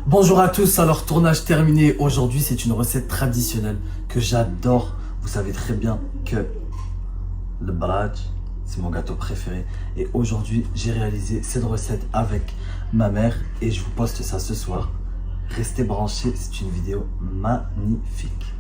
Bonjour à tous, alors tournage terminé. Aujourd'hui c'est une recette traditionnelle que j'adore. Vous savez très bien que le braj, c'est mon gâteau préféré. Et aujourd'hui j'ai réalisé cette recette avec ma mère et je vous poste ça ce soir. Restez branchés, c'est une vidéo magnifique.